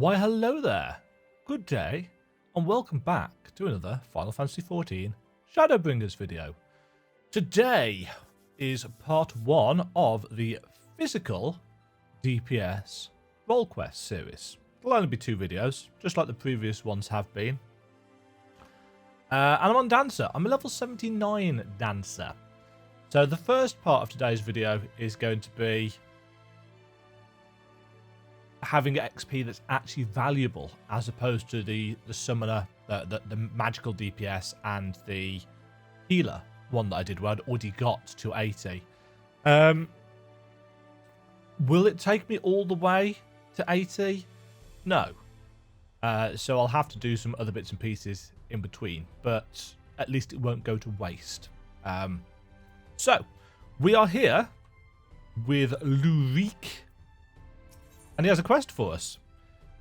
Why hello there, good day, and welcome back to another Final Fantasy XIV Shadowbringers video. Today is part 1 of the physical DPS role quest series. It'll only be 2 videos, just like the previous ones have been. And I'm on Dancer. I'm a level 79 Dancer. So the first part of today's video is going to be having XP that's actually valuable, as opposed to the summoner, the magical DPS and the healer one that I did where I'd already got to 80. Will it take me all the way to 80? No. So I'll have to do some other bits and pieces in between, but at least it won't go to waste. So we are here with Lue-Reeq, and he has a quest for us.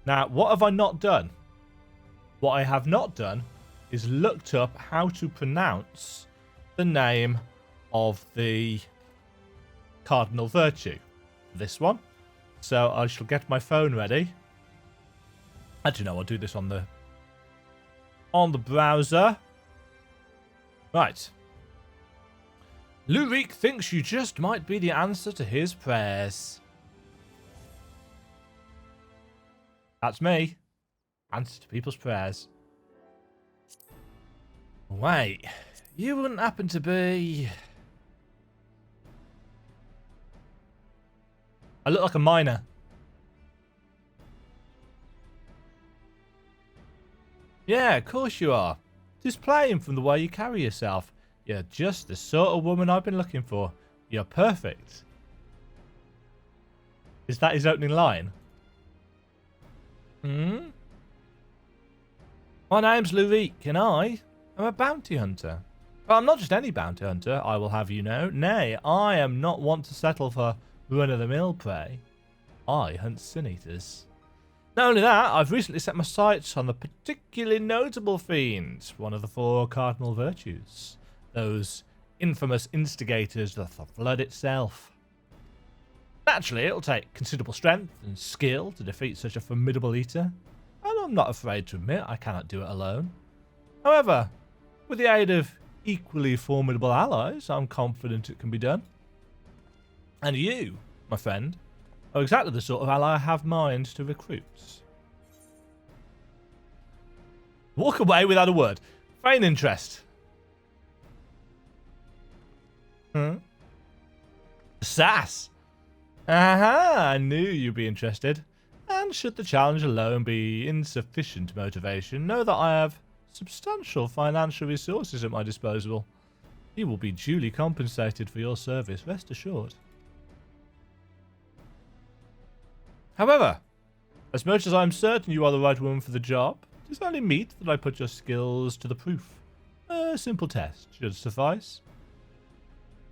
Now, what have I not done? What I have not done is looked up how to pronounce the name of the Cardinal Virtue. This one. So I shall get my phone ready. Actually, no, I'll do this on the browser. Right. Lue-Reeq thinks you just might be the answer to his prayers. That's me. Answer to people's prayers. Wait, you wouldn't happen to be... I look like a miner. Yeah, of course you are. Just playing from the way you carry yourself. You're just the sort of woman I've been looking for. You're perfect. Is that his opening line? My name's Lue-Reeq, and I am a bounty hunter. But I'm not just any bounty hunter, I will have you know. Nay, I am not one to settle for run-of-the-mill prey. I hunt sin-eaters. Not only that, I've recently set my sights on the particularly notable fiend, one of the 4 Cardinal Virtues. Those infamous instigators of the flood itself. Naturally, it'll take considerable strength and skill to defeat such a formidable eater, and I'm not afraid to admit I cannot do it alone. However, with the aid of equally formidable allies, I'm confident it can be done. And you, my friend, are exactly the sort of ally I have mind to recruit. Walk away without a word. Feign interest. Sass. Aha, I knew you'd be interested. And should the challenge alone be insufficient motivation, know that I have substantial financial resources at my disposal. You will be duly compensated for your service, rest assured. However, as much as I'm certain you are the right woman for the job, it is only meet that I put your skills to the proof. A simple test should suffice.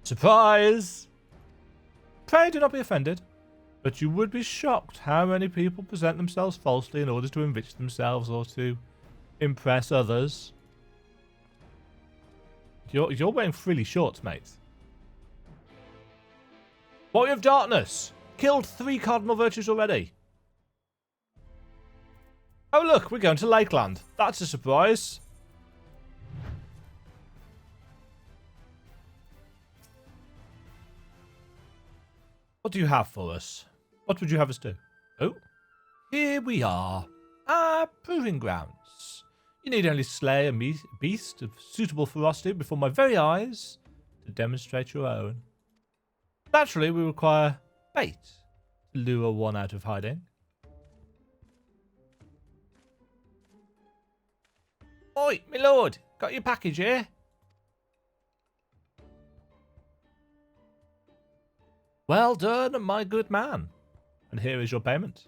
Surprise! Pray do not be offended, but you would be shocked how many people present themselves falsely in order to enrich themselves or to impress others. You're wearing frilly shorts, mate. Warrior of Darkness! Killed 3 Cardinal Virtues already. Oh look, we're going to Lakeland. That's a surprise. What do you have for us? What would you have us do? Oh, here we are. Our proving grounds. You need only slay a beast of suitable ferocity before my very eyes to demonstrate your own. Naturally, we require bait to lure one out of hiding. Oi, my lord, got your package here? Well done, my good man. And here is your payment.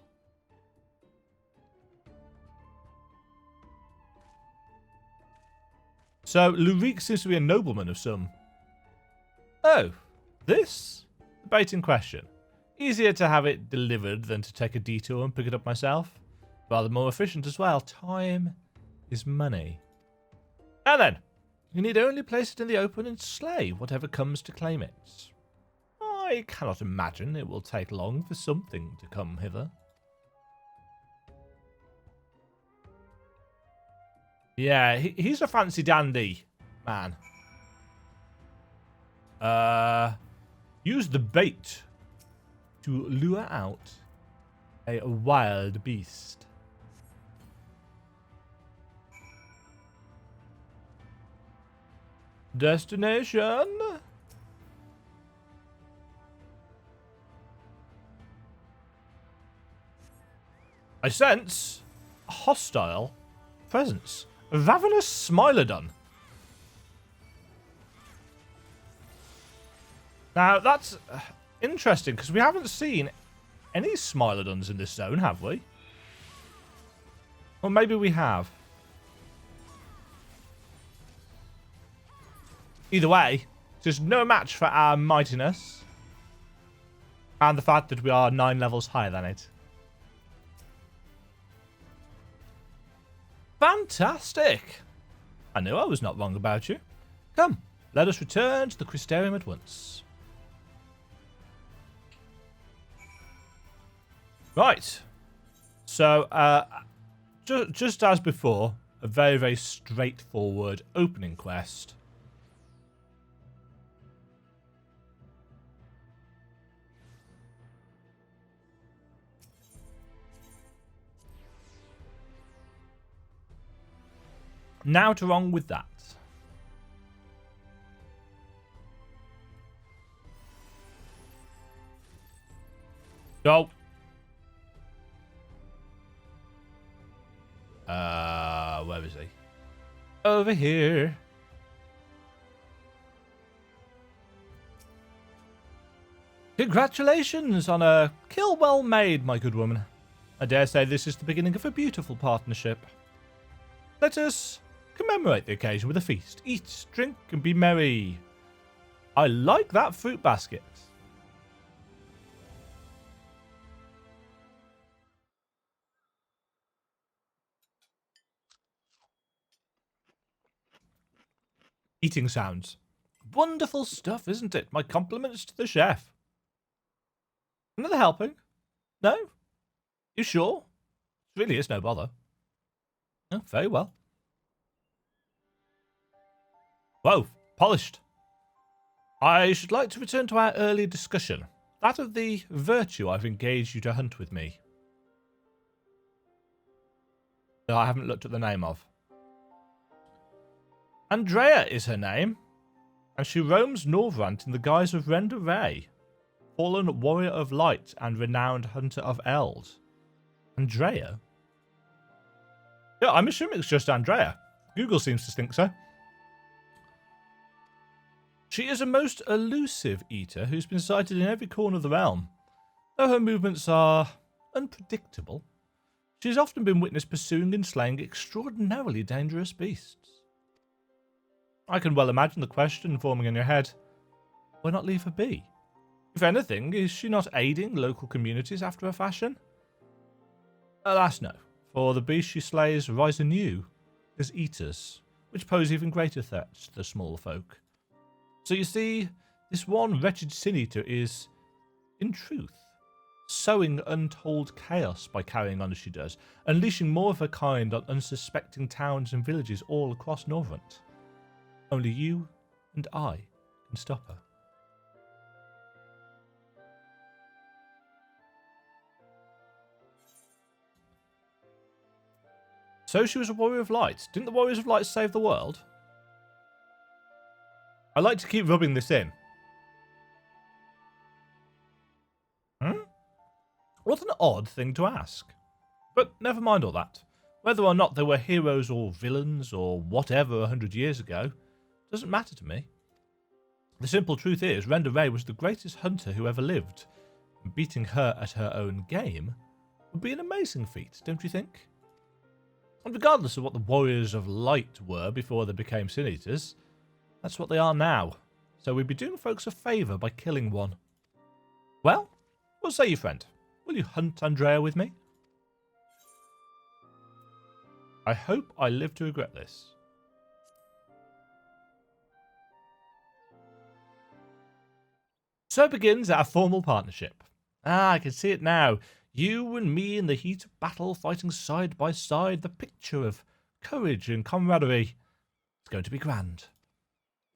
So, Lue-Reeq seems to be a nobleman of some. Oh, this? The bait in question. Easier to have it delivered than to take a detour and pick it up myself. Rather more efficient as well. Time is money. Now then, you need only place it in the open and slay whatever comes to claim it. I cannot imagine it will take long for something to come hither. Yeah, he's a fancy dandy man. Use the bait to lure out a wild beast. Destination. I sense a hostile presence. A ravenous Smilodon. Now, that's interesting, because we haven't seen any Smilodons in this zone, have we? Or maybe we have. Either way, there's no match for our mightiness. And the fact that we are 9 levels higher than it. Fantastic! I knew I was not wrong about you. Come, let us return to the Crystarium at once. Right. So, just as before, a very, very straightforward opening quest. Now to wrong with that. Go. Where is he? Over here. Congratulations on a kill well made, my good woman. I dare say this is the beginning of a beautiful partnership. Let us commemorate the occasion with a feast. Eat, drink, and be merry. I like that fruit basket. Eating sounds. Wonderful stuff, isn't it? My compliments to the chef. Another helping? No? You sure? It really is no bother. Oh, very well. Whoa, polished. I should like to return to our earlier discussion. That of the virtue I've engaged you to hunt with me. That I haven't looked at the name of. Andrea is her name, and she roams Norvrant in the guise of Rivalry, fallen warrior of light and renowned hunter of elves. Andrea? Yeah, I'm assuming it's just Andrea. Google seems to think so. She is a most elusive eater who's been sighted in every corner of the realm. Though her movements are unpredictable, she has often been witnessed pursuing and slaying extraordinarily dangerous beasts. I can well imagine the question forming in your head, why not leave her be? If anything, is she not aiding local communities after a fashion? Alas no, for the beasts she slays rise anew as eaters, which pose even greater threats to the smaller folk. So you see, this one wretched sin-eater is, in truth, sowing untold chaos by carrying on as she does, unleashing more of her kind on unsuspecting towns and villages all across Norvrant. Only you and I can stop her. So she was a warrior of light. Didn't the warriors of light save the world? I like to keep rubbing this in. What an odd thing to ask. But never mind all that. Whether or not they were heroes or villains or whatever 100 years ago doesn't matter to me. The simple truth is, Rivalry was the greatest hunter who ever lived. And beating her at her own game would be an amazing feat, don't you think? And regardless of what the warriors of light were before they became sin-eaters, that's what they are now. So we'd be doing folks a favour by killing one. Well, what say you, friend? Will you hunt Andrea with me? I hope I live to regret this. So begins our formal partnership. I can see it now. You and me in the heat of battle, fighting side by side, the picture of courage and camaraderie. It's going to be grand.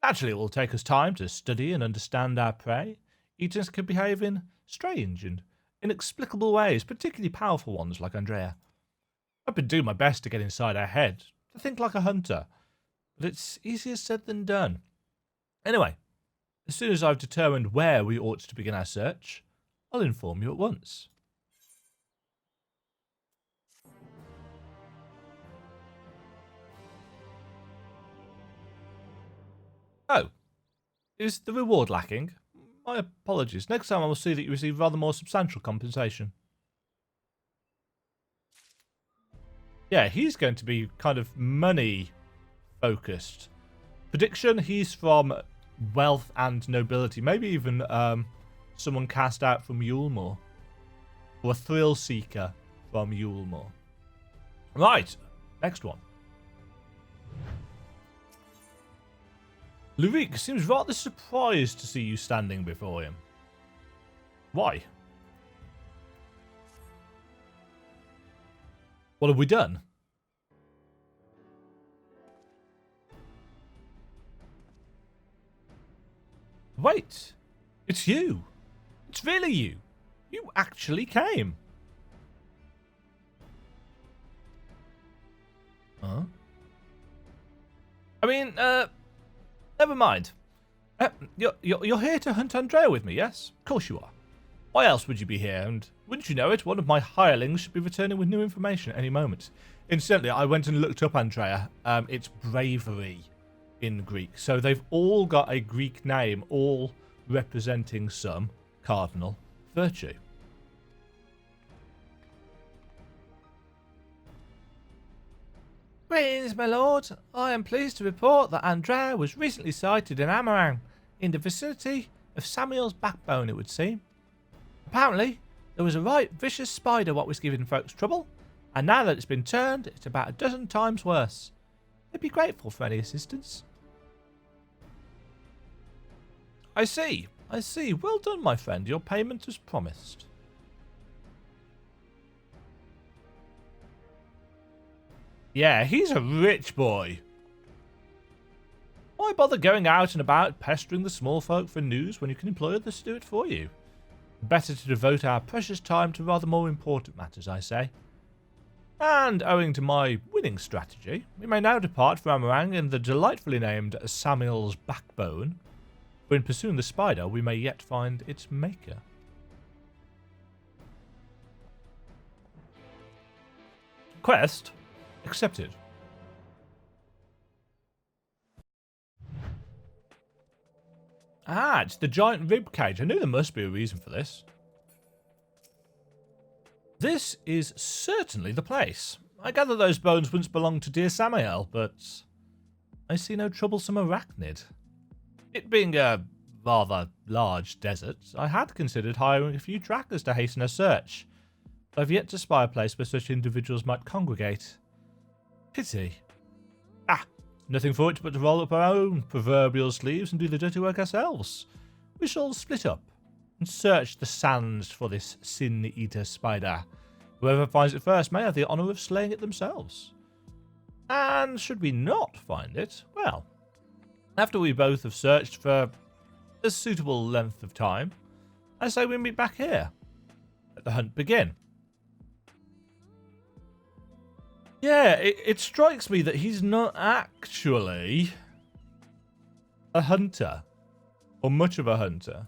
Naturally, it will take us time to study and understand our prey. Each of us can behave in strange and inexplicable ways, particularly powerful ones like Andrea. I've been doing my best to get inside her head, to think like a hunter, but it's easier said than done. Anyway, as soon as I've determined where we ought to begin our search, I'll inform you at once. Oh, is the reward lacking? My apologies. Next time I will see that you receive rather more substantial compensation. Yeah, he's going to be kind of money focused. Prediction, he's from wealth and nobility. Maybe even someone cast out from Yulemore. Or a thrill seeker from Yulemore. Right, next one. Lue-Reeq seems rather surprised to see you standing before him. Why? What have we done? Wait, it's you. It's really you. You actually came. Huh? I mean, never mind. You're here to hunt Andrea with me, yes? Of course you are. Why else would you be here? And wouldn't you know it, one of my hirelings should be returning with new information at any moment. Incidentally, I went and looked up Andrea. It's bravery in Greek. So they've all got a Greek name, all representing some cardinal virtue. Greetings, my lord. I am pleased to report that Andrea was recently sighted in Amarang, in the vicinity of Samuel's backbone, it would seem. Apparently, there was a right vicious spider what was giving folks trouble, and now that it's been turned, it's about a dozen times worse. They'd be grateful for any assistance. I see. Well done, my friend. Your payment as promised. Yeah, he's a rich boy. Why bother going out and about pestering the small folk for news when you can employ others to do it for you? Better to devote our precious time to rather more important matters, I say. And owing to my winning strategy, we may now depart from Amarang in the delightfully named Samuel's backbone. For in pursuing the spider, we may yet find its maker. Quest accepted. Ah, it's the giant rib cage. I knew there must be a reason for this. This is certainly the place. I gather those bones once belonged to dear Samael, but I see no troublesome arachnid. It being a rather large desert, I had considered hiring a few trackers to hasten a search, but I've yet to spy a place where such individuals might congregate. Pity. Nothing for it but to roll up our own proverbial sleeves and do the dirty work ourselves. We shall split up and search the sands for this sin-eater spider. Whoever finds it first may have the honour of slaying it themselves. And should we not find it, well, after we both have searched for a suitable length of time, I say we meet back here. Let the hunt begin. Yeah, it strikes me that he's not actually a hunter, or much of a hunter.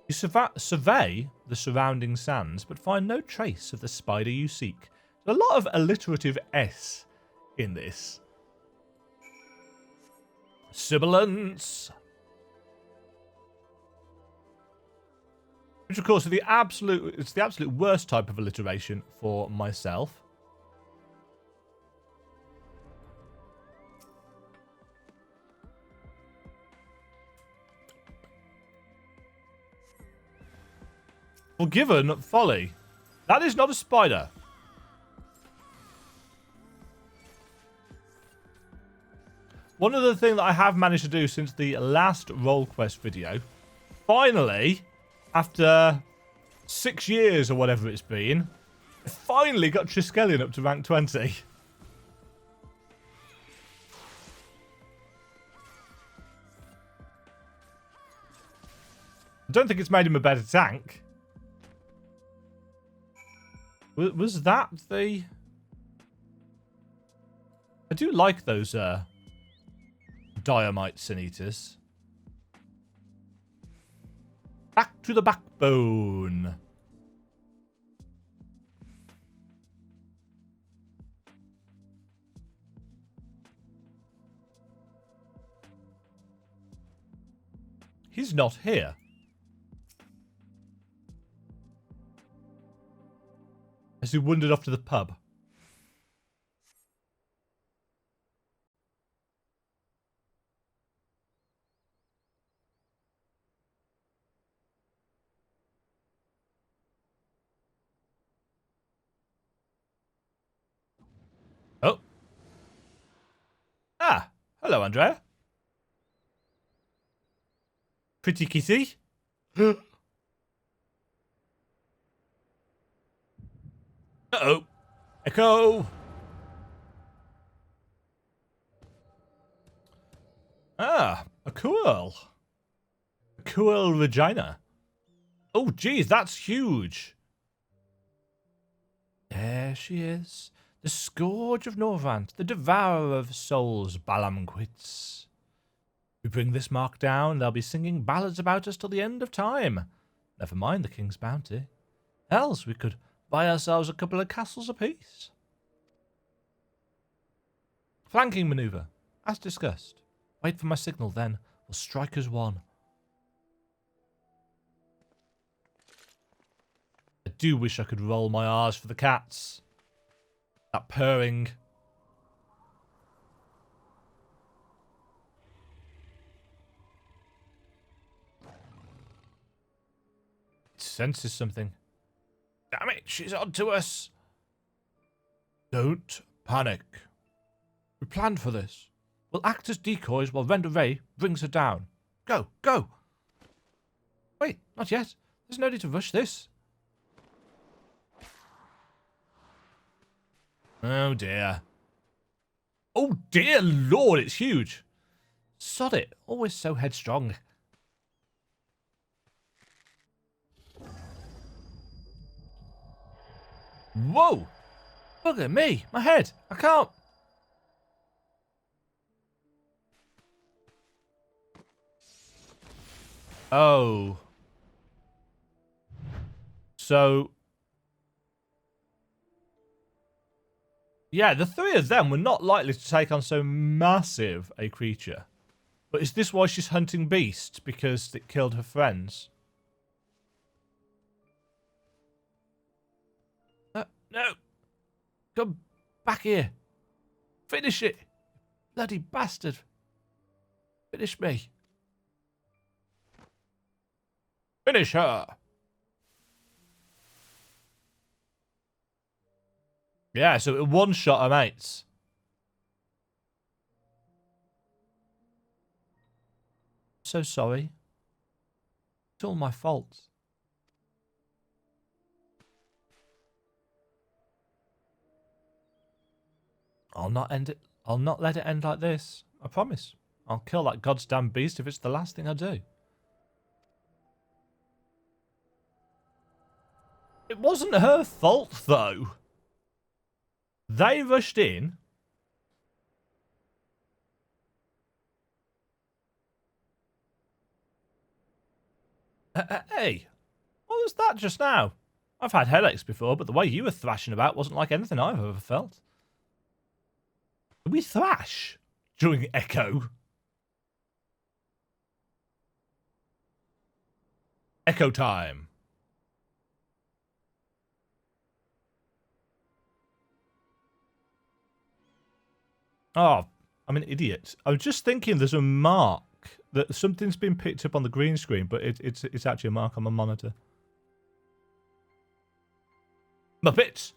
You survey the surrounding sands, but find no trace of the spider you seek. There's a lot of alliterative S in this. Sibilance. Which, of course, is the absolute worst type of alliteration for myself. Forgiven folly. That is not a spider. one other thing that I have managed to do since the last role quest video, finally, after 6 years or whatever it's been, I finally got Triskelion up to rank 20. I don't think it's made him a better tank. Was that the... I do like those Diamite Sin Eaters. Back to the backbone. He's not here. As he wandered off to the pub. Oh. Ah, hello, Andrea. Pretty kitty. Uh-oh. Echo. Ah, a cool. A cool vagina. Oh, geez, that's huge. There she is. The Scourge of Norvant, the Devourer of Souls, Balamquits. We bring this mark down, they'll be singing ballads about us till the end of time. Never mind the King's bounty. Else we could buy ourselves a couple of castles apiece. Flanking manoeuvre, as discussed. Wait for my signal, then we'll strike as one. I do wish I could roll my R's for the cats. That purring. It senses something. Damn it, she's on to us. Don't panic. We planned for this. We'll act as decoys while Render Ray brings her down. Go, go. Wait, not yet. There's no need to rush this. Oh dear. Oh dear lord, it's huge. Sod it, always so headstrong. Whoa! Look at me, my head. I can't. Oh. So. Yeah, the three of them were not likely to take on so massive a creature. But is this why she's hunting beasts? Because it killed her friends? No. Come back here. Finish it. Bloody bastard. Finish me. Finish her. Yeah, so it one-shot her mates. So sorry. It's all my fault. I'll not end it. I'll not let it end like this. I promise. I'll kill that goddamn beast if it's the last thing I do. It wasn't her fault, though. They rushed in. Hey, what was that just now? I've had headaches before, but the way you were thrashing about wasn't like anything I've ever felt. Did we thrash during Echo? Echo time. Oh, I'm an idiot. I was just thinking there's a mark that something's been picked up on the green screen, but it's actually a mark on my monitor. Muppets!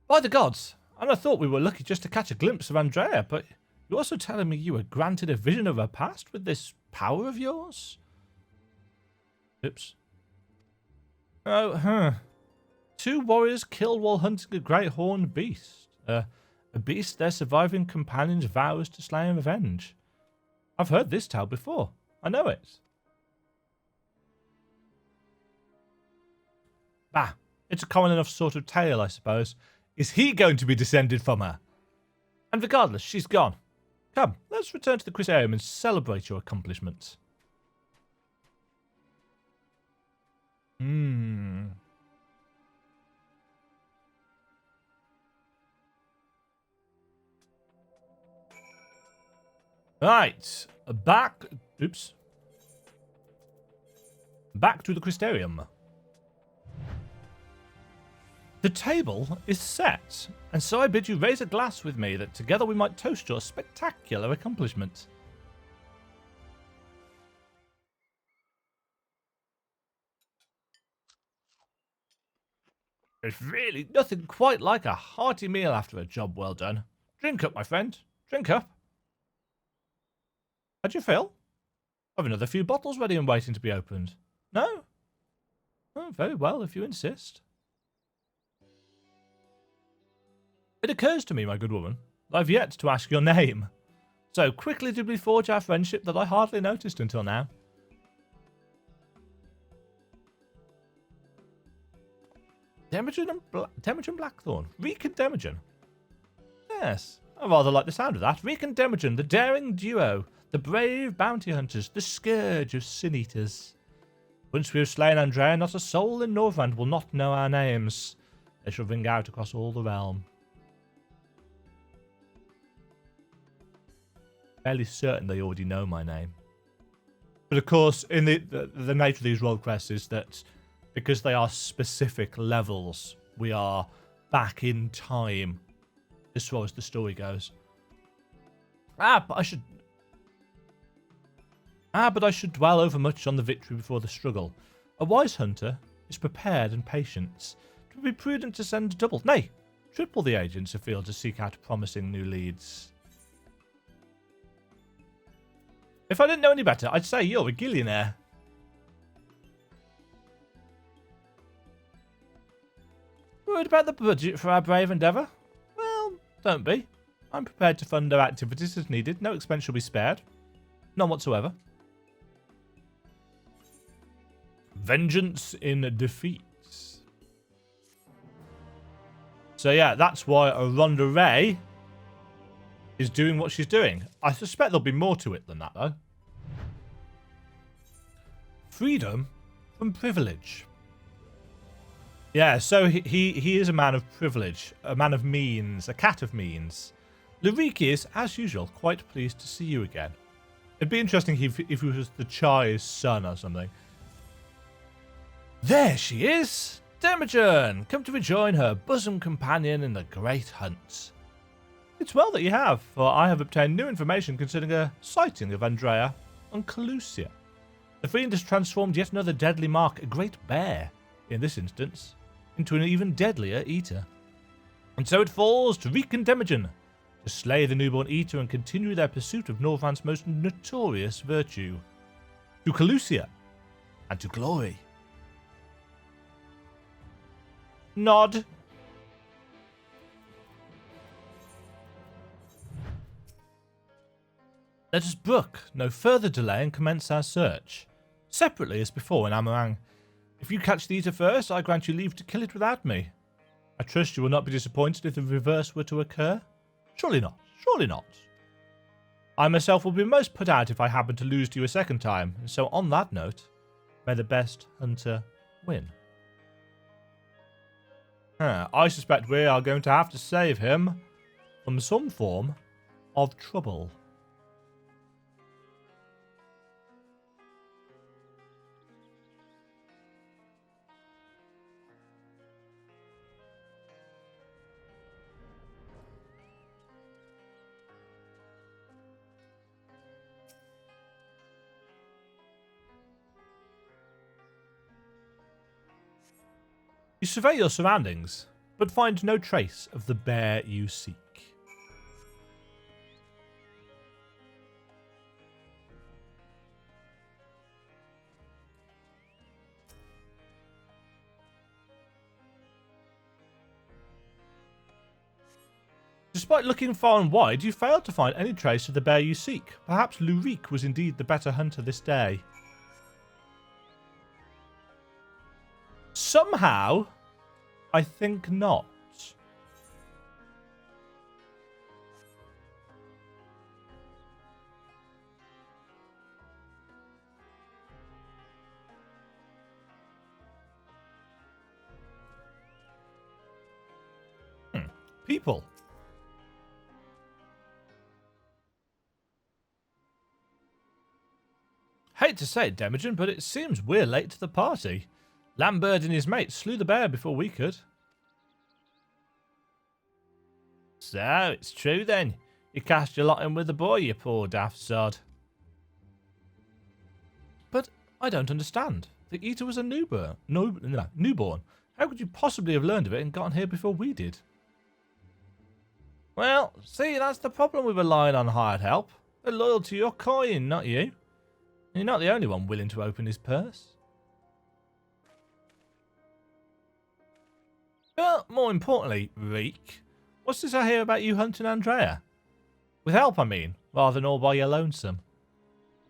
By the gods! And I thought we were lucky just to catch a glimpse of Andrea, but You're also telling me you were granted a vision of her past with this power of yours? Oops. Oh, huh. 2 warriors killed while hunting a great horned beast. A beast their surviving companions vows to slay and revenge. I've heard this tale before. I know it. Bah, it's a common enough sort of tale, I suppose. Is he going to be descended from her? And regardless, she's gone. Come, let's return to the Crisarium and celebrate your accomplishments. Right, back... Oops. Back to the Crystarium. The table is set, and so I bid you raise a glass with me that together we might toast your spectacular accomplishment. There's really nothing quite like a hearty meal after a job well done. Drink up, my friend. Drink up. How'd you feel? I've another few bottles ready and waiting to be opened. No? Oh, very well, if you insist. It occurs to me, my good woman, that I've yet to ask your name. So quickly did we forge our friendship that I hardly noticed until now. Demajen and Blackthorn. Reek and Demajen. Yes, I rather like the sound of that. Reek and Demajen, the daring duo. The brave bounty hunters. The scourge of sin eaters. Once we have slain Andrea, not a soul in Northrend will not know our names. They shall ring out across all the realm. Fairly certain they already know my name. But of course, in the nature of these role quests is that because they are specific levels, we are back in time as far as the story goes. But I should dwell overmuch on the victory before the struggle. A wise hunter is prepared and patient. It would be prudent to send double, nay, triple the agents afield to seek out promising new leads. If I didn't know any better, I'd say you're a gillionaire. Worried about the budget for our brave endeavour? Well, don't be. I'm prepared to fund our activities as needed. No expense shall be spared. None whatsoever. Vengeance in defeat. So yeah, that's why Rhonda Ray is doing what she's doing. I suspect there'll be more to it than that, though. Freedom from privilege. Yeah, so he is a man of privilege, a man of means, a cat of means. Lue-Reeq is, as usual, quite pleased to see you again. It'd be interesting if he was the Chai's son or something. There she is! Demajen, come to rejoin her bosom companion in the great hunt. It's well that you have, for I have obtained new information concerning a sighting of Andrea on Calusia. The fiend has transformed yet another deadly mark, a great bear, in this instance, into an even deadlier eater. And so it falls to Reek and Demajen to slay the newborn eater and continue their pursuit of Northrend's most notorious virtue. To Calusia and to glory. Nod. Let us brook no further delay and commence our search. Separately as before in Amarang. If you catch the eater first, I grant you leave to kill it without me. I trust you will not be disappointed if the reverse were to occur. Surely not. Surely not. I myself will be most put out if I happen to lose to you a second time, and so on that note, may the best hunter win. I suspect we are going to have to save him from some form of trouble. You survey your surroundings, but find no trace of the bear you seek. Despite looking far and wide, you failed to find any trace of the bear you seek. Perhaps Lue-Reeq was indeed the better hunter this day. Somehow, I think not. People. Hate to say it, Demajen, but it seems we're late to the party. Lambert and his mates slew the bear before we could. So, it's true then. You cast your lot in with the boy, you poor daft sod. But I don't understand. The eater was a newborn. Newborn. How could you possibly have learned of it and gotten here before we did? Well, see, that's the problem with relying on hired help. They're loyal to your coin, not you. You're not the only one willing to open his purse. But more importantly, Reek, what's this I hear about you hunting Andrea? With help, I mean, rather than all by your lonesome.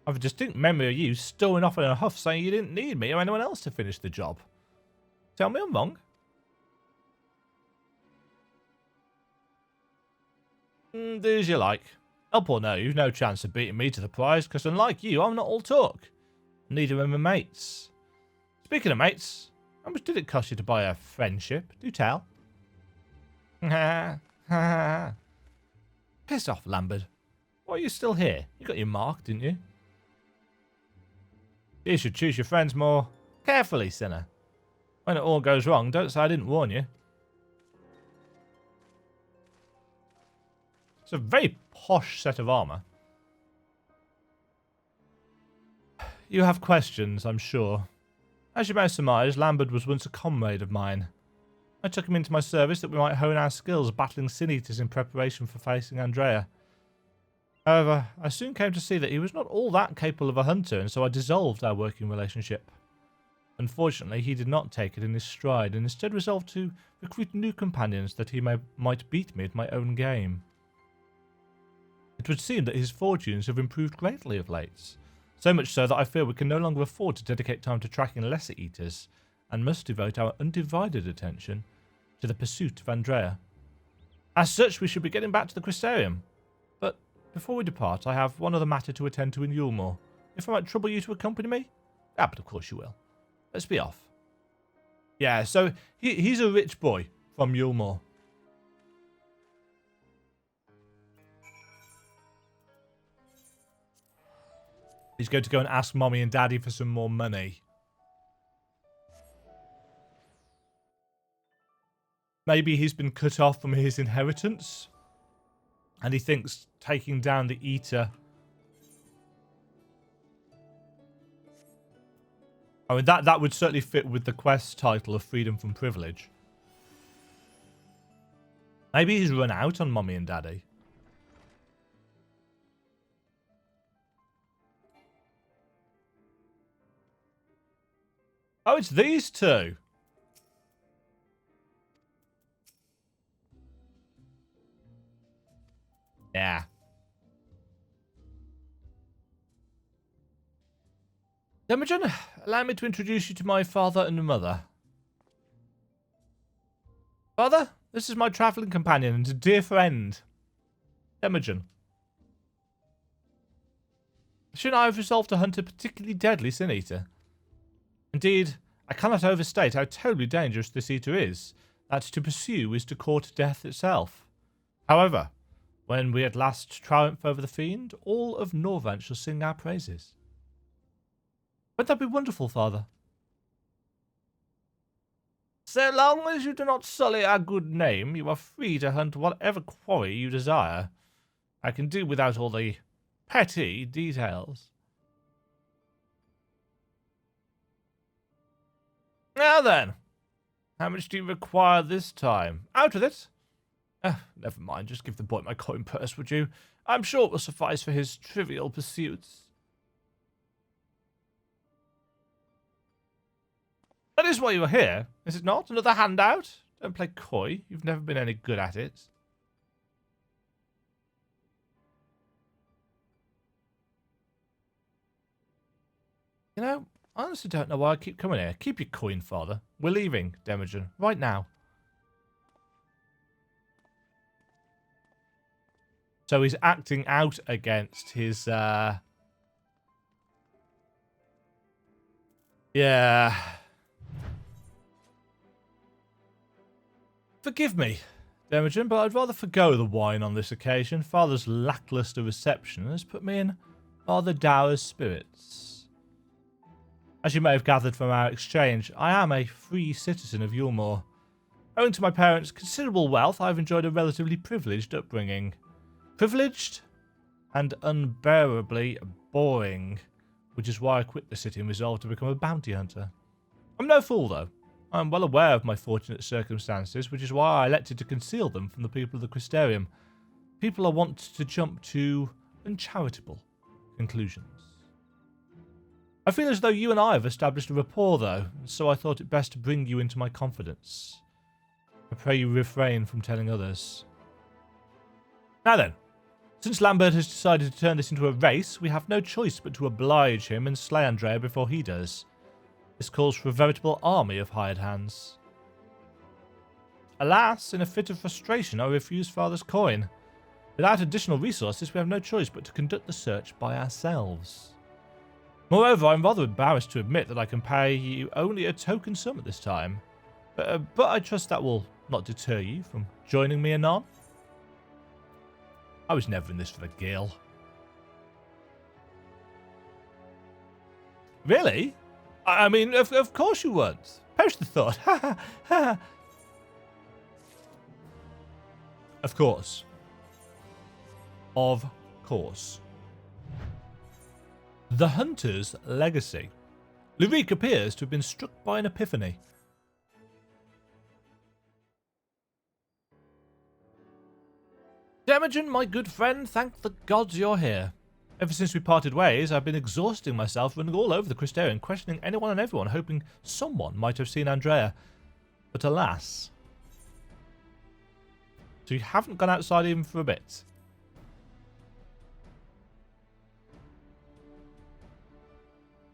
I have a distinct memory of you storming off in a huff saying you didn't need me or anyone else to finish the job. Tell me I'm wrong. Do as you like. Help or no, you've no chance of beating me to the prize, because unlike you, I'm not all talk. Neither are my mates. Speaking of mates, how much did it cost you to buy a friendship? Do tell. Ha ha. Piss off, Lambert. Why are you still here? You got your mark, didn't you? You should choose your friends more carefully, sinner. When it all goes wrong, don't say I didn't warn you. It's a very posh set of armour. You have questions, I'm sure. As you may surmise, Lambert was once a comrade of mine. I took him into my service that we might hone our skills battling sin eaters in preparation for facing Andrea. However, I soon came to see that he was not all that capable of a hunter, and so I dissolved our working relationship. Unfortunately, he did not take it in his stride, and instead resolved to recruit new companions that he might beat me at my own game. It would seem that his fortunes have improved greatly of late, so much so that I fear we can no longer afford to dedicate time to tracking lesser eaters, and must devote our undivided attention to the pursuit of Andrea. As such, we should be getting back to the Crystarium. But before we depart, I have one other matter to attend to in Yulmore. If I might trouble you to accompany me? Ah, but of course you will. Let's be off. Yeah, so he's a rich boy from Yulmore. He's going to go and ask Mommy and Daddy for some more money. Maybe he's been cut off from his inheritance. And he thinks taking down the Eater... I mean, that would certainly fit with the quest title of Freedom from Privilege. Maybe he's run out on Mommy and Daddy. Oh, it's these two. Yeah. Demajen, allow me to introduce you to my father and mother. Father, this is my travelling companion and a dear friend, Demajen. She and I have resolved to hunt a particularly deadly sin eater. Indeed, I cannot overstate how terribly dangerous this eater is, that to pursue is to court death itself. However, when we at last triumph over the fiend, all of Norvant shall sing our praises. Won't that be wonderful, Father? So long as you do not sully our good name, you are free to hunt whatever quarry you desire. I can do without all the petty details. Now then, how much do you require this time? Out with it. Never mind, just give the boy my coin purse, would you? I'm sure it will suffice for his trivial pursuits. That is why you are here, is it not? Another handout? Don't play coy. You've never been any good at it. You know, I honestly don't know why I keep coming here. Keep your coin, father. We're leaving, Demajen, right now. So he's acting out against his, yeah. Forgive me, Demajen, but I'd rather forgo the wine on this occasion. Father's lackluster reception has put me in rather dour spirits. As you may have gathered from our exchange, I am a free citizen of Yulmore. Owing to my parents' considerable wealth, I've enjoyed a relatively privileged upbringing. Privileged and unbearably boring, which is why I quit the city and resolved to become a bounty hunter. I'm no fool, though. I'm well aware of my fortunate circumstances, which is why I elected to conceal them from the people of the Crystarium. People are wont to jump to uncharitable conclusions. I feel as though you and I have established a rapport, though, so I thought it best to bring you into my confidence. I pray you refrain from telling others. Now then, since Lambert has decided to turn this into a race, we have no choice but to oblige him and slay Andrea before he does. This calls for a veritable army of hired hands. Alas, in a fit of frustration, I refuse Father's coin. Without additional resources, we have no choice but to conduct the search by ourselves. Moreover, I'm rather embarrassed to admit that I can pay you only a token sum at this time. But I trust that will not deter you from joining me anon. I was never in this for the gill. Really? I mean, of course you weren't. Perish the thought. Of course. Of course. The Hunter's Legacy. Lue-Reeq appears to have been struck by an epiphany. Demajen, my good friend, thank the gods you're here. Ever since we parted ways, I've been exhausting myself running all over the Crystarium, questioning anyone and everyone, hoping someone might have seen Andrea. But alas. So you haven't gone outside even for a bit.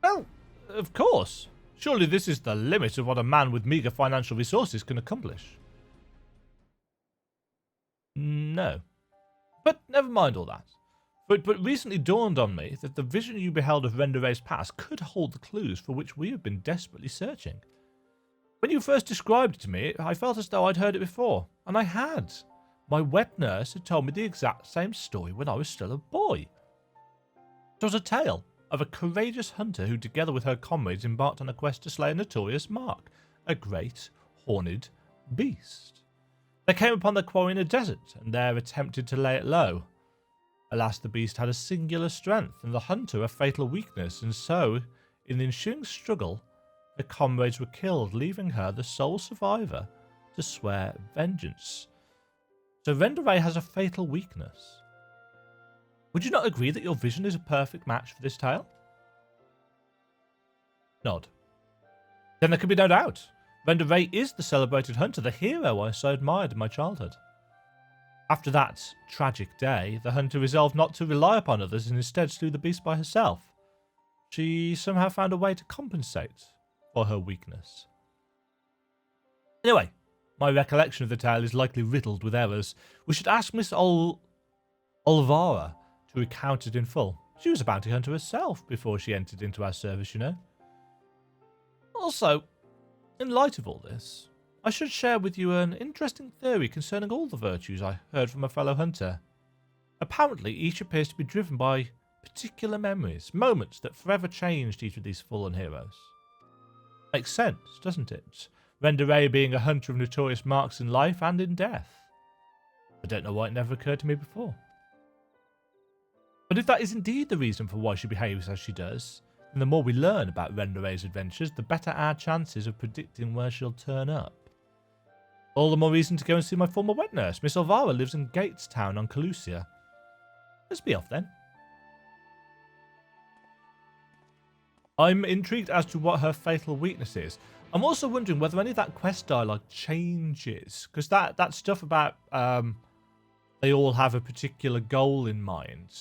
Well, of course. Surely this is the limit of what a man with meagre financial resources can accomplish. No. But never mind all that. But recently dawned on me that the vision you beheld of Rendere's past could hold the clues for which we have been desperately searching. When you first described it to me, I felt as though I'd heard it before, and I had. My wet nurse had told me the exact same story when I was still a boy. It was a tale of a courageous hunter who, together with her comrades, embarked on a quest to slay a notorious mark, a great, horned beast. They came upon the quarry in a desert, and there attempted to lay it low. Alas, the beast had a singular strength, and the hunter a fatal weakness, and so, in the ensuing struggle, the comrades were killed, leaving her the sole survivor to swear vengeance. So Rendere has a fatal weakness. Would you not agree that your vision is a perfect match for this tale? Nod. Then there can be no doubt. Rendere is the celebrated hunter, the hero I so admired in my childhood. After that tragic day, the hunter resolved not to rely upon others and instead slew the beast by herself. She somehow found a way to compensate for her weakness. Anyway, my recollection of the tale is likely riddled with errors. We should ask Miss Olvara to recount it in full. She was a bounty hunter herself before she entered into our service, you know. Also, in light of all this, I should share with you an interesting theory concerning all the virtues I heard from a fellow hunter. Apparently, each appears to be driven by particular memories, moments that forever changed each of these fallen heroes. Makes sense, doesn't it? Rendere being a hunter of notorious marks in life and in death. I don't know why it never occurred to me before. But if that is indeed the reason for why she behaves as she does, then the more we learn about Rendere's adventures, the better our chances of predicting where she'll turn up. All the more reason to go and see my former wet nurse. Miss Olvara lives in Gatestown on Calusia. Let's be off then. I'm intrigued as to what her fatal weakness is. I'm also wondering whether any of that quest dialogue changes. Because that stuff about they all have a particular goal in mind.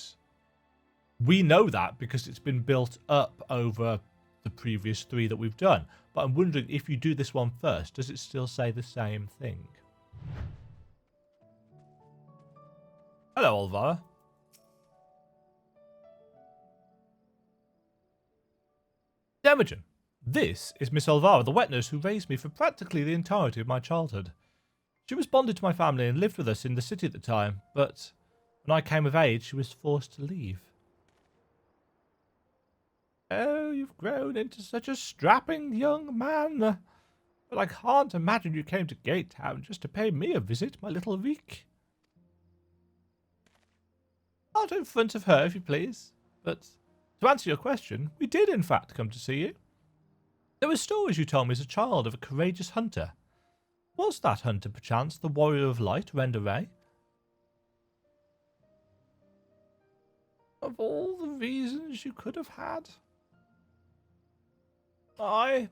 We know that because it's been built up over the previous 3 that we've done. But I'm wondering, if you do this one first, does it still say the same thing? Hello, Olvara. Demajen. This is Miss Olvara, the wet nurse who raised me for practically the entirety of my childhood. She was bonded to my family and lived with us in the city at the time, but when I came of age, she was forced to leave. Oh, you've grown into such a strapping young man. But I can't imagine you came to Gate Town just to pay me a visit, my little Reek. Not in front of her, if you please. But to answer your question, we did in fact come to see you. There were stories you told me as a child of a courageous hunter. Was that hunter, perchance, the warrior of light, Rivalry? Of all the reasons you could have had. Aye,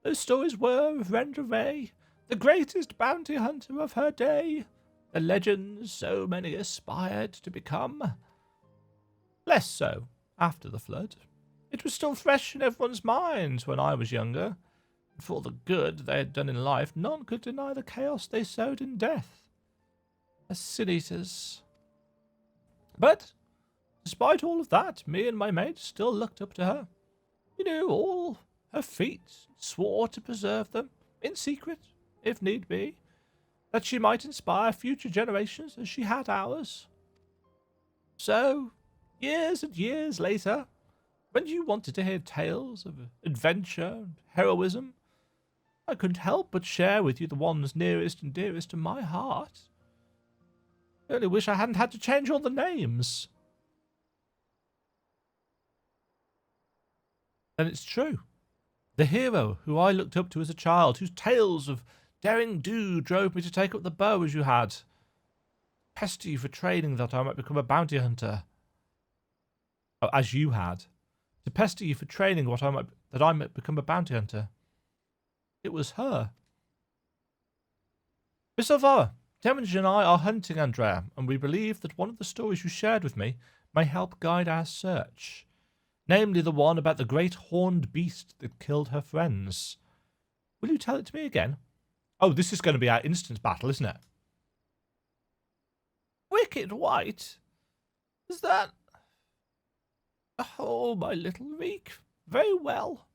those stories were of Rivalry, the greatest bounty hunter of her day, the legend so many aspired to become. Less so after the flood. It was still fresh in everyone's minds when I was younger. For the good they had done in life, none could deny the chaos they sowed in death. As sin-eaters. But, despite all of that, me and my mate still looked up to her. We knew all her feats, swore to preserve them, in secret, if need be, that she might inspire future generations as she had ours. So, years and years later, when you wanted to hear tales of adventure and heroism, I couldn't help but share with you the ones nearest and dearest to my heart. I only wish I hadn't had to change all the names. And it's true. The hero who I looked up to as a child, whose tales of daring do drove me to take up the bow as you had. Pester you for training that I might become a bounty hunter. Oh, as you had. To pester you for training that I might become a bounty hunter. It was her. Miss Olvara, Demajen and I are hunting Andrea, and we believe that one of the stories you shared with me may help guide our search. Namely the one about the great horned beast that killed her friends. Will you tell it to me again? Oh, this is going to be our instant battle, isn't it? Wicked White? Is that... Oh, my little Reek. Very well.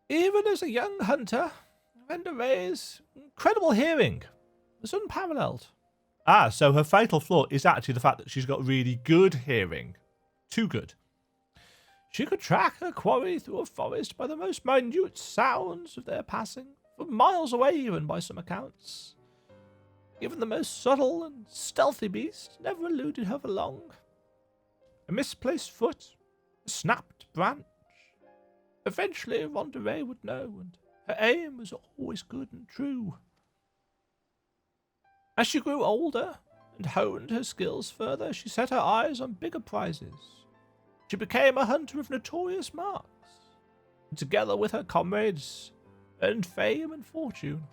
Even as a young hunter, Rivalry's incredible hearing was unparalleled. Ah, so her fatal flaw is actually the fact that she's got really good hearing. Too good. She could track her quarry through a forest by the most minute sounds of their passing, from miles away even by some accounts. Even the most subtle and stealthy beast never eluded her for long. A misplaced foot, a snapped branch. Eventually Rivalry would know, and her aim was always good and true. As she grew older and honed her skills further, she set her eyes on bigger prizes. She became a hunter of notorious marks, and together with her comrades, earned fame and fortune.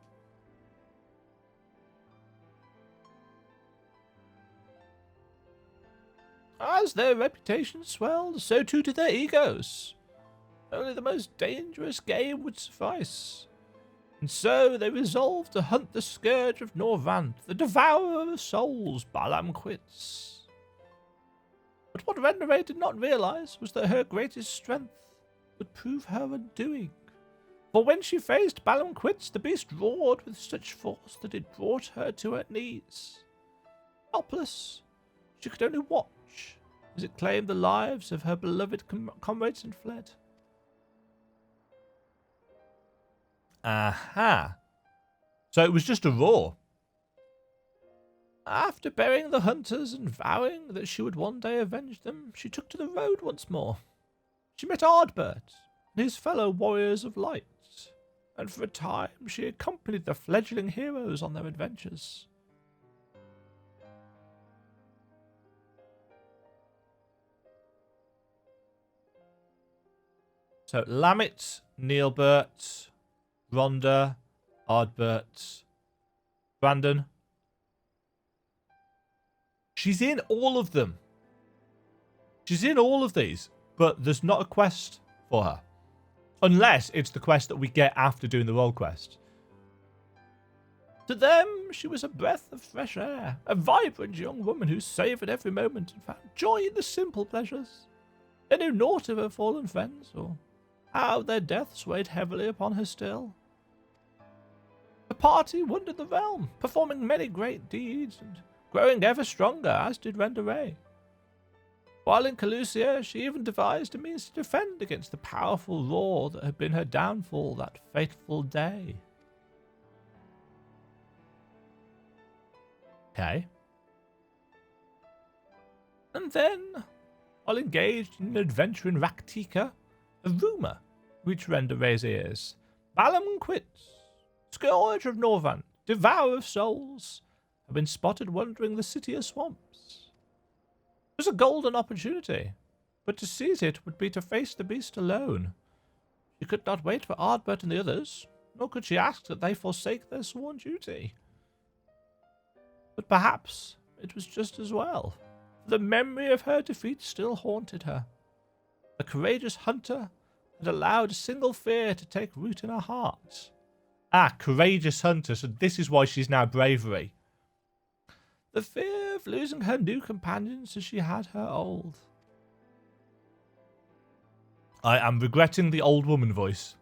As their reputation swelled, so too did their egos. Only the most dangerous game would suffice. And so they resolved to hunt the scourge of Norvant, the devourer of souls, Balam Quits. But what Rivalry did not realize was that her greatest strength would prove her undoing. For when she faced Balam Quits, the beast roared with such force that it brought her to her knees. Helpless, she could only watch as it claimed the lives of her beloved comrades and fled. Aha. So it was just a roar. After burying the hunters and vowing that she would one day avenge them, she took to the road once more. She met Ardbert and his fellow warriors of light, and for a time she accompanied the fledgling heroes on their adventures. So Lamit, Neilbert, Rhonda, Ardbert, Brandon. She's in all of them. She's in all of these. but there's not a quest for her. Unless it's the quest that we get after doing the role quest. To them, she was a breath of fresh air, a vibrant young woman who savoured every moment and found joy in the simple pleasures. They knew naught of her fallen friends, or how their deaths weighed heavily upon her still. The party wandered the realm, performing many great deeds, and growing ever stronger, as did Rivalry. While in Calusia, she even devised a means to defend against the powerful roar that had been her downfall that fateful day. Okay. And then, while engaged in an adventure in Rak'Tika, a rumour reached Rivalry's ears. Balam quits, Scourge of Norvant, Devourer of Souls, have been spotted wandering the city of swamps. It was a golden opportunity, but to seize it would be to face the beast alone. She could not wait for Ardbert and the others, nor could she ask that they forsake their sworn duty. But perhaps it was just as well. The memory of her defeat still haunted her. The courageous hunter had allowed a single fear to take root in her heart. Ah, courageous hunter, so this is why she's now bravery. The fear of losing her new companions as she had her old. I am regretting the old woman voice.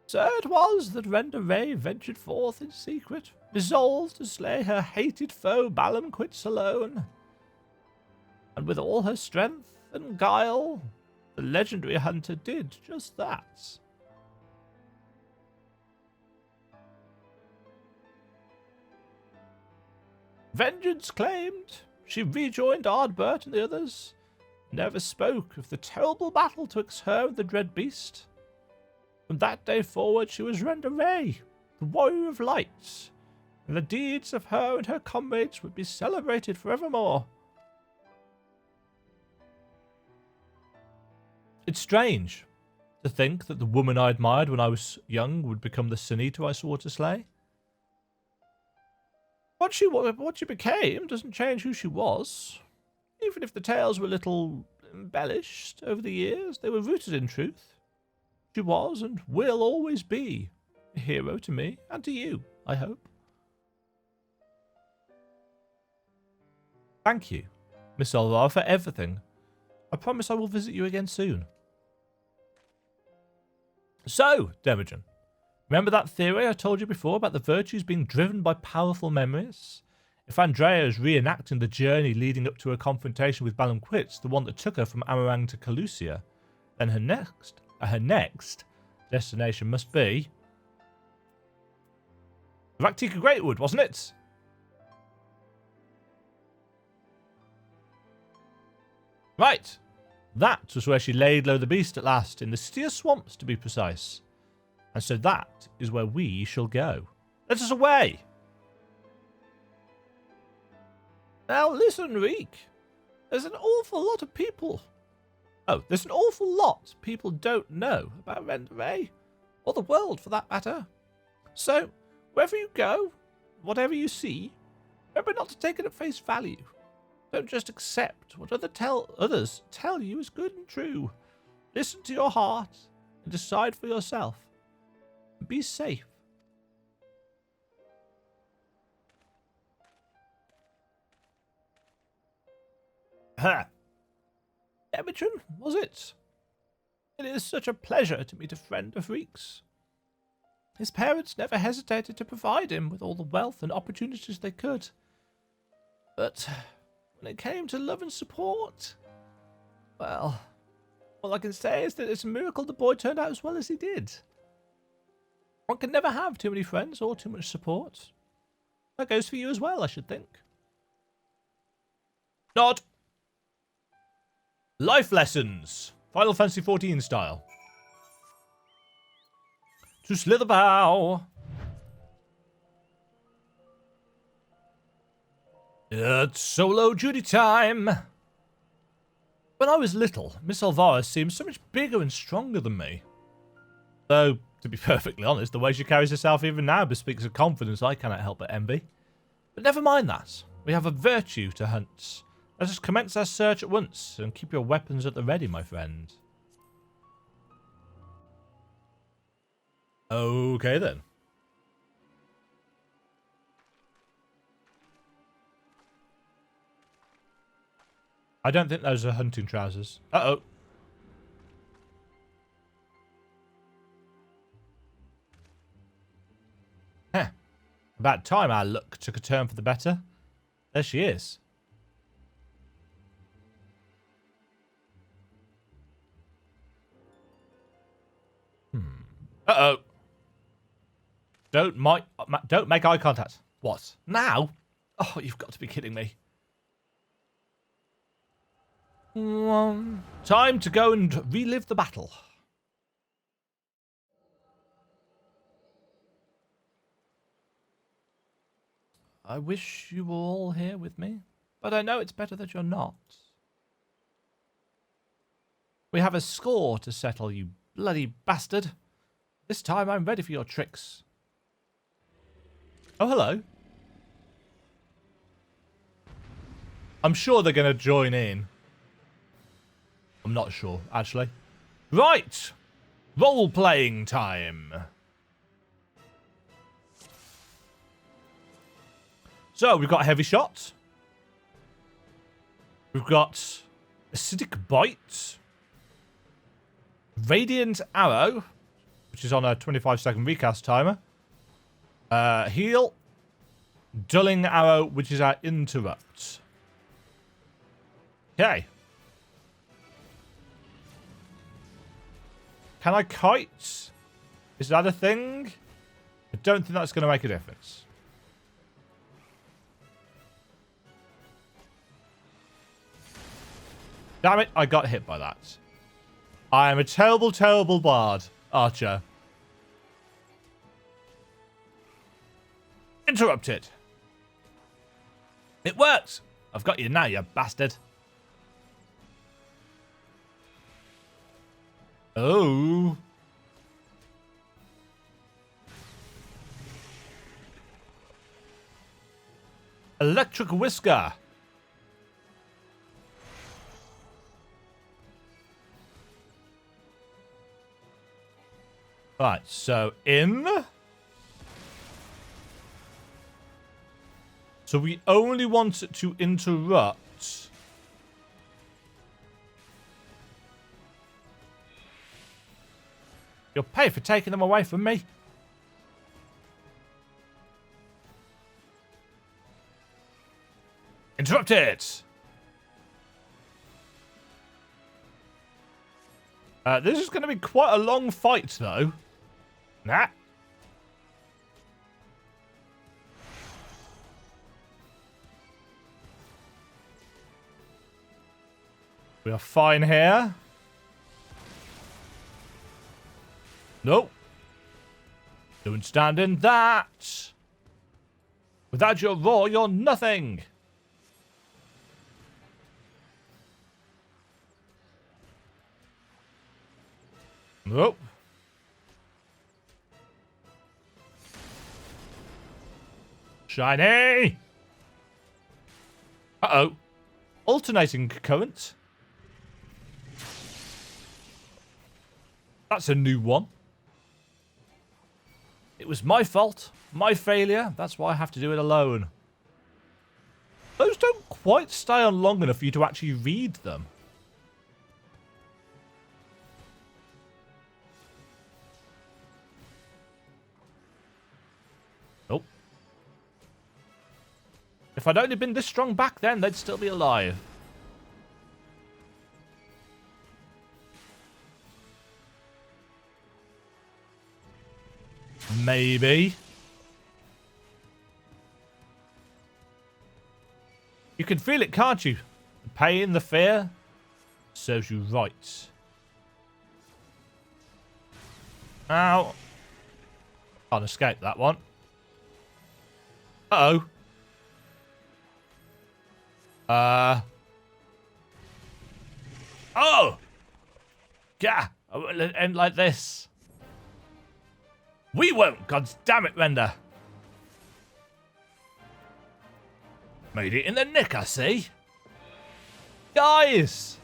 So it was that Rivalry ventured forth in secret, resolved to slay her hated foe Balam Quits alone. And with all her strength and guile, the legendary hunter did just that. Vengeance claimed, she rejoined Ardbert and the others, never spoke of the terrible battle twixt her and the dread beast. From that day forward she was Rivalry, the warrior of light, and the deeds of her and her comrades would be celebrated forevermore. It's strange to think that the woman I admired when I was young would become the Senator I swore to slay. What she became doesn't change who she was. Even if the tales were a little embellished over the years, they were rooted in truth. She was and will always be a hero to me and to you, I hope. Thank you, Miss Olvar, for everything. I promise I will visit you again soon. So, Demajen, remember that theory I told you before about the virtues being driven by powerful memories? If Andrea is reenacting the journey leading up to her confrontation with Balam Quits, the one that took her from Amarang to Calusia, then her next destination must be Rak'Tika Greatwood, wasn't it? Right. That was where she laid low the beast at last, in the City of Swamps to be precise. And so that is where we shall go. Let us away! Now listen, Reek. There's an awful lot of people. Oh, there's an awful lot people don't know about Rivalry, or the world for that matter. So, wherever you go, whatever you see, remember not to take it at face value. Don't just accept what others tell you is good and true. Listen to your heart and decide for yourself. Be safe. Ha! Demajen, was it? It is such a pleasure to meet a friend of Reek's. His parents never hesitated to provide him with all the wealth and opportunities they could. But when it came to love and support, well, all I can say is that it's a miracle the boy turned out as well as he did. One can never have too many friends or too much support. That goes for you as well, I should think. Nod. Life lessons. Final Fantasy XIV style. To Slitherbow. It's solo duty time. When I was little, Miss Olvara seemed so much bigger and stronger than me. Though, to be perfectly honest, the way she carries herself even now bespeaks a confidence I cannot help but envy. But never mind that. We have a virtue to hunt. Let us commence our search at once, and keep your weapons at the ready, my friend. Okay, then. I don't think those are hunting trousers. Uh-oh. Heh. About time our luck took a turn for the better. There she is. Uh-oh. Don't make eye contact. What? Now? Oh, you've got to be kidding me. Time to go and relive the battle. I wish you were all here with me, but I know it's better that you're not. We have a score to settle, you bloody bastard. This time I'm ready for your tricks. Oh, hello. I'm sure they're going to join in. I'm not sure, actually. Right. Role-playing time. So, we've got Heavy Shot. We've got Acidic Bite. Radiant Arrow, which is on a 25-second recast timer. Heal. Dulling Arrow, which is our Interrupt. Okay. Can I kite? Is that a thing? I don't think that's going to make a difference. Damn it, I got hit by that. I am a terrible, terrible bard. Archer. Interrupted. It works. I've got you now, you bastard. Oh. Electric Whisker. Right, so in. So we only want to interrupt. You'll pay for taking them away from me. Interrupt it. This is going to be quite a long fight, though. Nah. We are fine here. Nope. Don't stand in that. Without your roar, you're nothing. Nope. Shiny. Uh-oh. Alternating current. That's a new one. It was my fault. My failure. That's why I have to do it alone. Those don't quite stay on long enough for you to actually read them. Nope. If I'd only been this strong back then, they'd still be alive. Maybe. You can feel it, can't you? The pain, the fear serves you right. Ow. Can't escape that one. Uh-oh. Oh! Gah! I won't let it end like this. We won't, God damn it, Render. Made it in the nick, I see. Guys!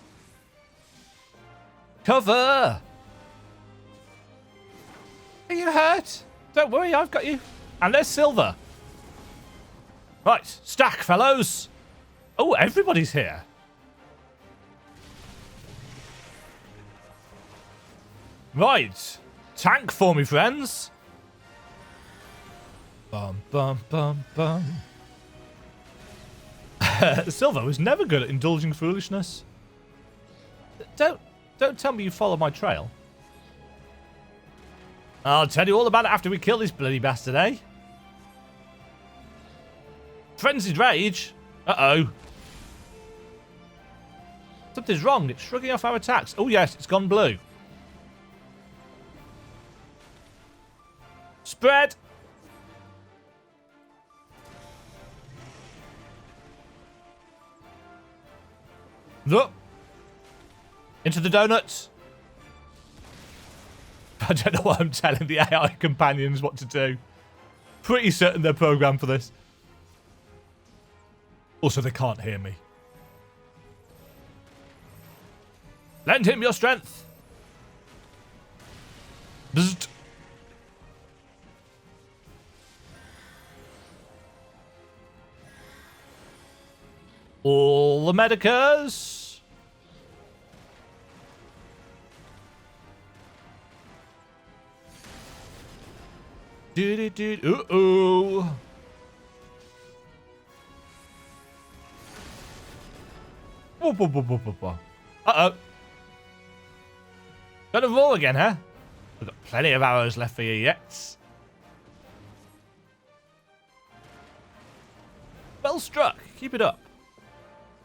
Cover! Are you hurt? Don't worry, I've got you. And there's Silver. Right, stack, fellows. Oh, everybody's here. Right. Tank for me, friends. Bum, bum, bum, bum. Silver was never good at indulging foolishness. Don't tell me you follow my trail. I'll tell you all about it after we kill this bloody bastard, eh? Frenzied rage? Uh-oh. Something's wrong. It's shrugging off our attacks. Oh, yes, it's gone blue. Spread. Look. Into the donuts. I don't know what I'm telling the AI companions what to do. Pretty certain they're programmed for this. Also, they can't hear me. Lend him your strength. Bzzzt. All the medicers. Uh-oh. Uh-oh. Got a roll again, huh? We've got plenty of arrows left for you yet. Well struck. Keep it up.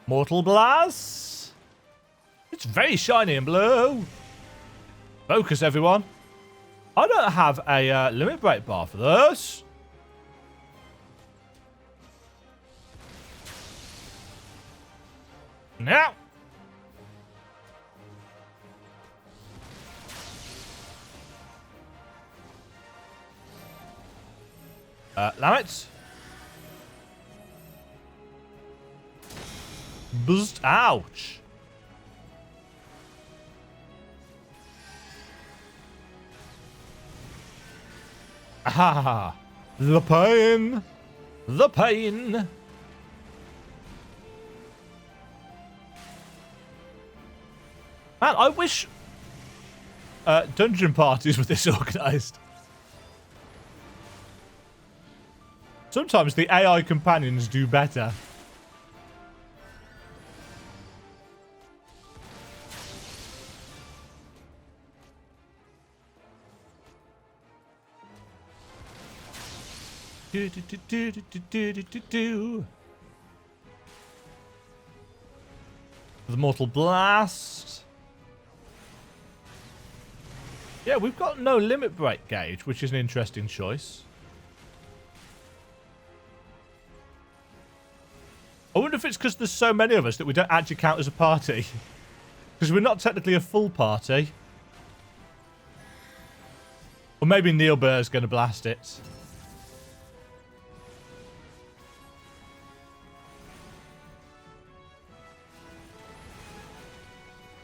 Mortal Blast. It's very shiny and blue. Focus, everyone. I don't have a limit break bar for this. Now. Lamets. Buzzed. Ouch. Ah, the pain. The pain. Man, I wish dungeon parties were this organised. Sometimes the AI companions do better. The Mortal Blast. Yeah, we've got no limit break gauge, which is an interesting choice. I wonder if it's because there's so many of us that we don't actually count as a party. Because we're not technically a full party. Or maybe Neil Burr's going to blast it.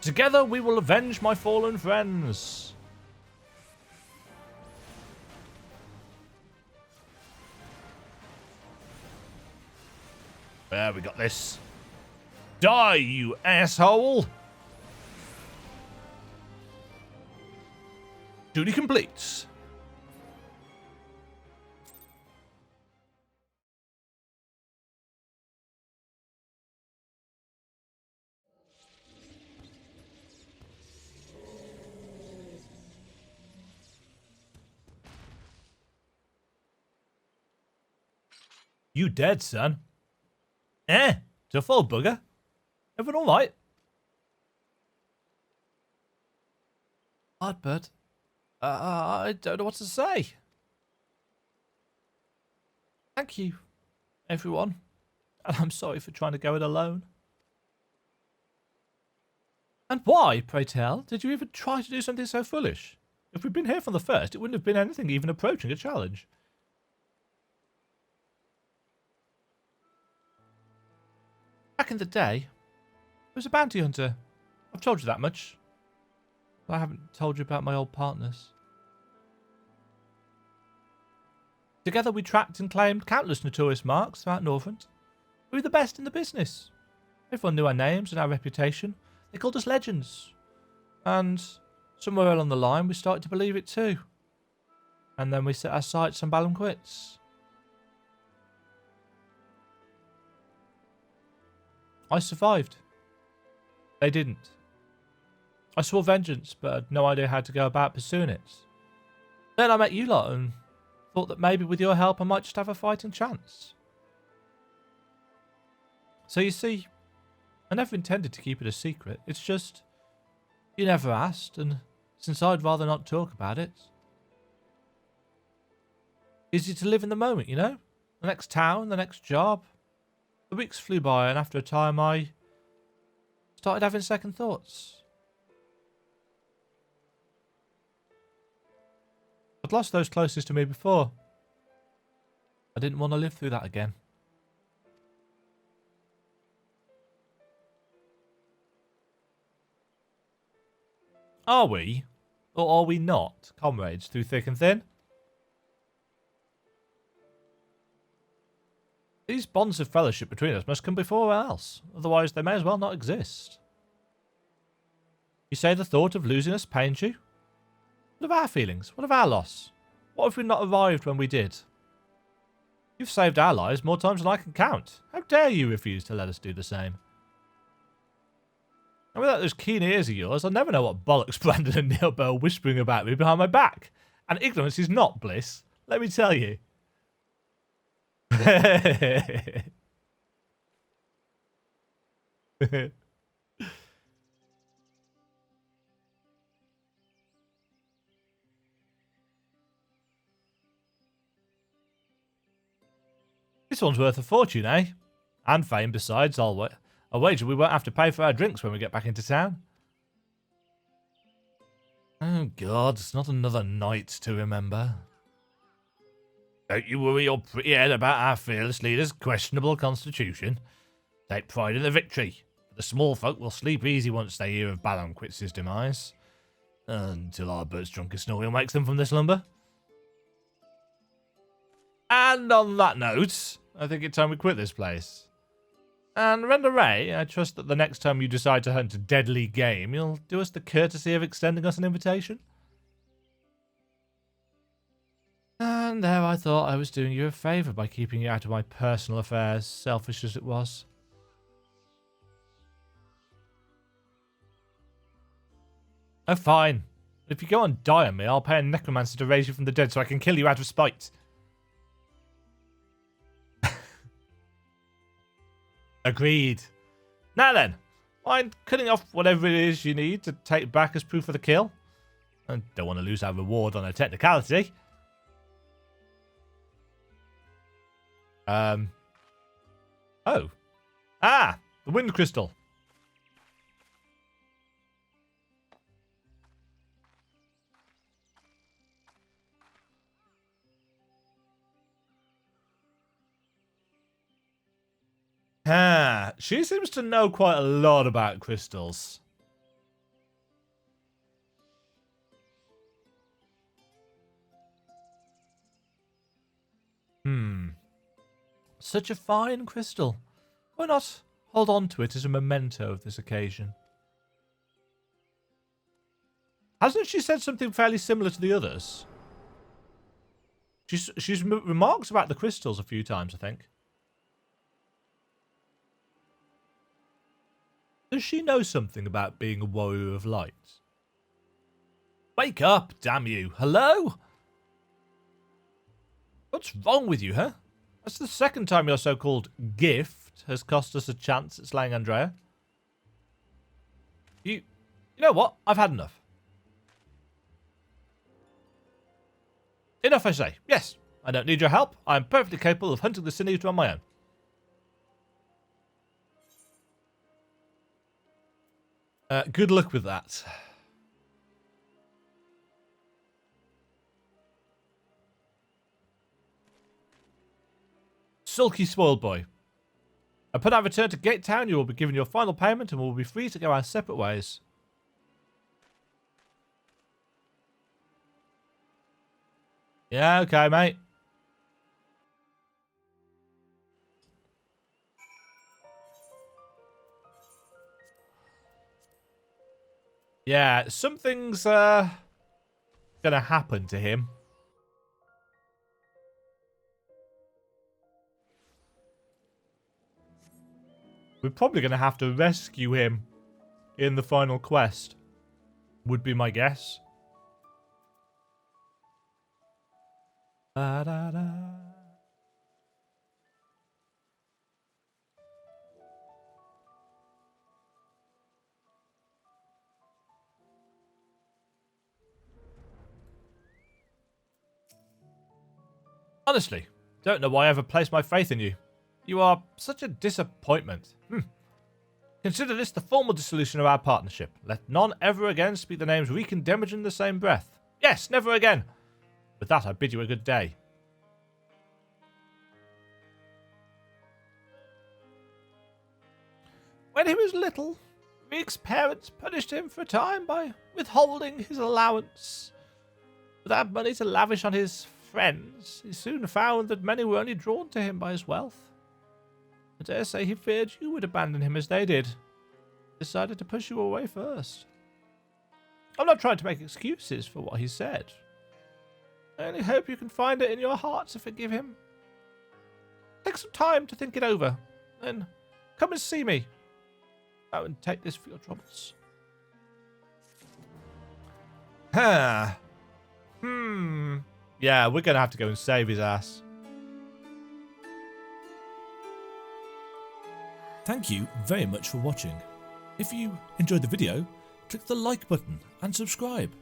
Together we will avenge my fallen friends. There, we got this. Die, you asshole! Duty complete. You dead, son? Tough old bugger. Everyone all right? Hard bird. I don't know what to say. Thank you, everyone. And I'm sorry for trying to go it alone. And why, pray tell, did you even try to do something so foolish? If we'd been here from the first, it wouldn't have been anything even approaching a challenge. Back in the day, was a bounty hunter. I've told you that much. But I haven't told you about my old partners. Together we tracked and claimed countless notorious marks throughout Northrend. We were the best in the business. Everyone knew our names and our reputation. They called us legends. And somewhere along the line we started to believe it too. And then we set our sights on Balam Quits. I survived. They didn't. I swore vengeance, but had no idea how to go about pursuing it. Then I met you lot and thought that maybe with your help I might just have a fighting chance. So you see, I never intended to keep it a secret. It's just, you never asked, and since I'd rather not talk about it. Easy to live in the moment, you know? The next town, the next job. The weeks flew by, and after a time I started having second thoughts. I'd lost those closest to me before. I didn't want to live through that again. Are we, or are we not, comrades through thick and thin? These bonds of fellowship between us must come before else, otherwise they may as well not exist. You say the thought of losing us pains you? What of our feelings? What of our loss? What if we'd not arrived when we did? You've saved our lives more times than I can count. How dare you refuse to let us do the same? And without those keen ears of yours, I'll never know what bollocks Brandon and Neil are whispering about me behind my back. And ignorance is not bliss, let me tell you. This one's worth a fortune, eh? And fame besides, I'll wager we won't have to pay for our drinks when we get back into town. Oh God, it's not another night to remember. Don't you worry your pretty head about our fearless leader's questionable constitution. Take pride in the victory. The small folk will sleep easy once they hear of Balam Quits' demise. Until our bird's drunken snoring wakes them from their slumber. And on that note, I think it's time we quit this place. And Renda Ray, I trust that the next time you decide to hunt a deadly game, you'll do us the courtesy of extending us an invitation. And there I thought I was doing you a favour by keeping you out of my personal affairs, selfish as it was. Oh, fine. If you go and die on me, I'll pay a necromancer to raise you from the dead so I can kill you out of spite. Agreed. Now then, mind cutting off whatever it is you need to take back as proof of the kill? I don't want to lose our reward on a technicality. Oh. Ah, the wind crystal. Ah, she seems to know quite a lot about crystals. Such a fine crystal. Why not hold on to it as a memento of this occasion? Hasn't she said something fairly similar to the others? She's remarked about the crystals a few times, I think. Does she know something about being a warrior of light? Wake up, damn you. Hello? What's wrong with you, huh? That's the second time your so-called gift has cost us a chance at slaying Andrea. You know what? I've had enough. Enough, I say. Yes, I don't need your help. I'm perfectly capable of hunting the Sin Eater on my own. Good luck with that. Sulky spoiled boy. Upon our return to Gate Town, you will be given your final payment and will be free to go our separate ways. Yeah, okay, mate. Yeah, something's gonna happen to him. We're probably gonna have to rescue him in the final quest. Would be my guess. Da-da-da. Honestly, don't know why I ever placed my faith in you. You are such a disappointment. Consider this the formal dissolution of our partnership. Let none ever again speak the names Reek and Demajen in the same breath. Yes, never again. With that, I bid you a good day. When he was little, Reek's parents punished him for a time by withholding his allowance. Without money to lavish on his friends, he soon found that many were only drawn to him by his wealth. I dare say he feared you would abandon him as they did. Decided to push you away first. I'm not trying to make excuses for what he said. I only hope you can find it in your heart to forgive him. Take some time to think it over, then come and see me. Go and take this for your troubles. Yeah, we're going to have to go and save his ass. Thank you very much for watching. If you enjoyed the video, click the like button and subscribe.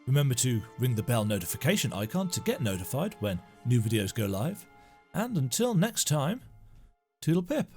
Remember to ring the bell notification icon to get notified when new videos go live. And until next time, toodle pip.